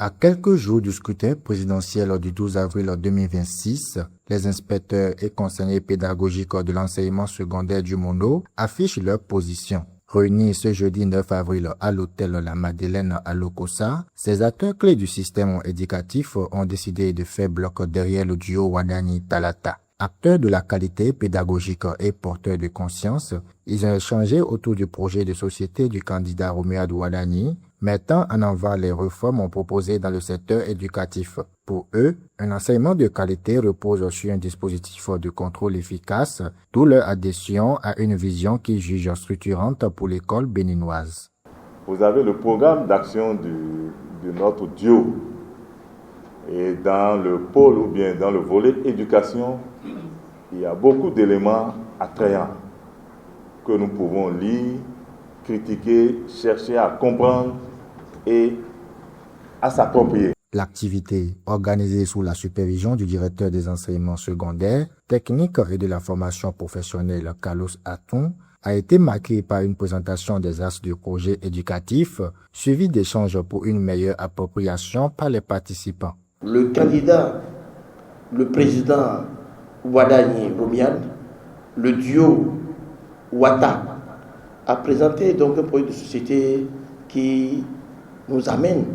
À quelques jours du scrutin présidentiel du 12 avril 2026, les inspecteurs et conseillers pédagogiques de l'enseignement secondaire du Mono affichent leur position. Réunis ce jeudi 9 avril à l'hôtel La Madeleine à Lokossa, ces acteurs clés du système éducatif ont décidé de faire bloc derrière le duo Wadani-Talata. Acteurs de la qualité pédagogique et porteurs de conscience, ils ont échangé autour du projet de société du candidat Romuald Wadani, mettant en avant les réformes proposées dans le secteur éducatif. Pour eux, un enseignement de qualité repose sur un dispositif de contrôle efficace, d'où leur adhésion à une vision qu'ils jugent structurante pour l'école béninoise. Vous avez le programme d'action de notre duo. Et dans le pôle ou bien dans le volet éducation, il y a beaucoup d'éléments attrayants que nous pouvons lire, critiquer, chercher à comprendre et à s'approprier. L'activité, organisée sous la supervision du directeur des enseignements secondaires, techniques et de la formation professionnelle Carlos Aton, a été marquée par une présentation des axes du projet éducatif, suivi d'échanges pour une meilleure appropriation par les participants. Le candidat, le président Wadani Romuald, le duo Wata, a présenté donc un projet de société qui nous amène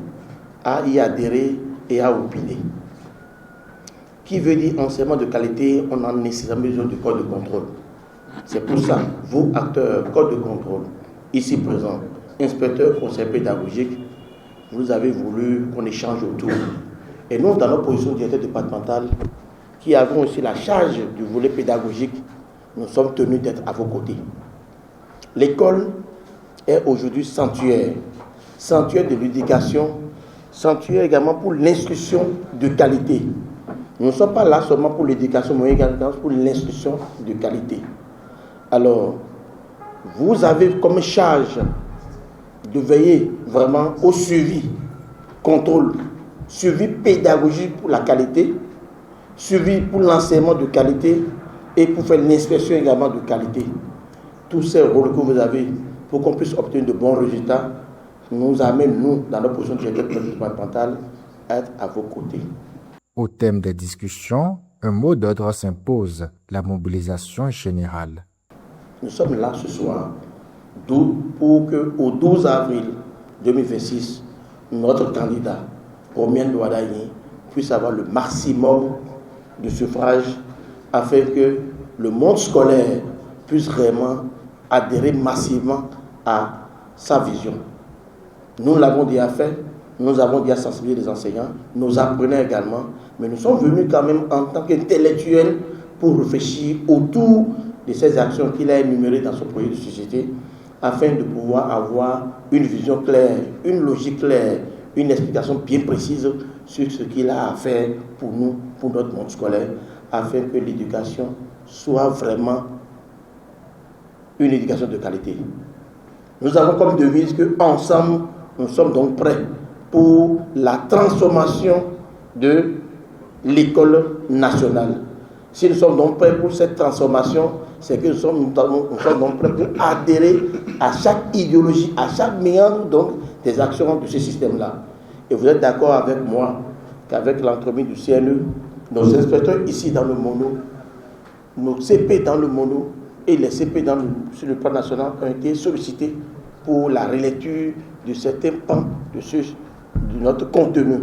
à y adhérer et à opiner. Qui veut dire enseignement de qualité, on a nécessairement besoin du code de contrôle. C'est pour ça, vous acteurs, code de contrôle, ici présents, inspecteurs, conseils pédagogiques, vous avez voulu qu'on échange autour. Et nous, dans notre position de directeur départemental, qui avons aussi la charge du volet pédagogique, nous sommes tenus d'être à vos côtés. L'école est aujourd'hui sanctuaire de l'éducation, sanctuaire également pour l'instruction de qualité. Nous ne sommes pas là seulement pour l'éducation, mais également pour l'instruction de qualité. Alors, vous avez comme charge de veiller vraiment au suivi, contrôle, suivi pédagogique pour la qualité, suivi pour l'enseignement de qualité et pour faire l'inspection également de qualité. Tous ces rôles que vous avez pour qu'on puisse obtenir de bons résultats nous amènent, nous, dans notre position de directeur départemental, à être à vos côtés. Au thème des discussions, un mot d'ordre s'impose, la mobilisation générale. Nous sommes là ce soir pour qu'au 12 avril 2026, notre candidat, Romuald Wadani, puisse avoir le maximum de suffrages afin que le monde scolaire puisse vraiment adhérer massivement à sa vision. Nous l'avons déjà fait, nous avons déjà sensibilisé les enseignants, nos apprenants également, mais nous sommes venus quand même en tant qu'intellectuels pour réfléchir autour de ces actions qu'il a énumérées dans son projet de société afin de pouvoir avoir une vision claire, une logique claire, une explication bien précise sur ce qu'il a à faire pour nous, pour notre monde scolaire, afin que l'éducation soit vraiment une éducation de qualité. Nous avons comme devise qu'ensemble, nous sommes donc prêts pour la transformation de l'école nationale. Si nous sommes donc prêts pour cette transformation, c'est que nous sommes donc prêts pour adhérer à chaque idéologie, à chaque méandre donc, des actions de ce système-là. Et vous êtes d'accord avec moi qu'avec l'entremise du CNE, nos inspecteurs ici dans le Mono, nos CP dans le Mono et les CP sur le plan national ont été sollicités pour la relecture de certains pans de notre contenu.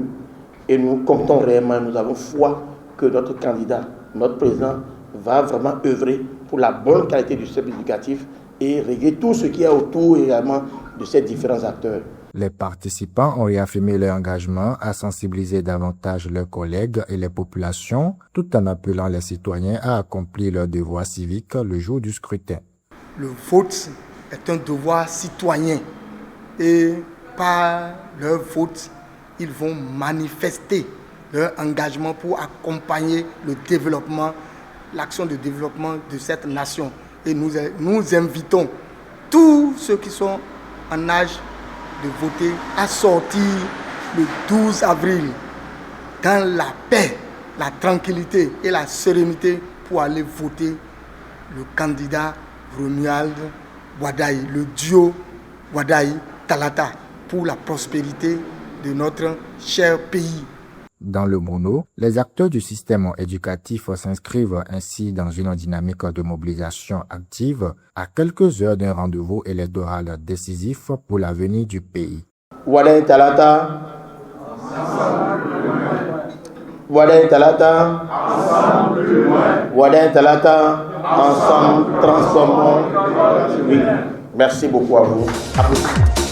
Et nous comptons réellement, nous avons foi que notre candidat, notre président, va vraiment œuvrer pour la bonne qualité du système éducatif et régler tout ce qu'il y a autour également de ces différents acteurs. Les participants ont réaffirmé leur engagement à sensibiliser davantage leurs collègues et les populations, tout en appelant les citoyens à accomplir leur devoir civique le jour du scrutin. Le vote est un devoir citoyen et par leur vote, ils vont manifester leur engagement pour accompagner le développement, l'action de développement de cette nation. Et nous invitons tous ceux qui sont en âge de voter à sortir le 12 avril dans la paix, la tranquillité et la sérénité pour aller voter le candidat Romuald Wadani, le duo Wadani-Talata pour la prospérité de notre cher pays. Dans le Mono, les acteurs du système éducatif s'inscrivent ainsi dans une dynamique de mobilisation active à quelques heures d'un rendez-vous électoral décisif pour l'avenir du pays. Wadain Talata, Wadain Talata, Wadain Talata, ensemble transformons. Oui, merci beaucoup à vous. Applaudissements.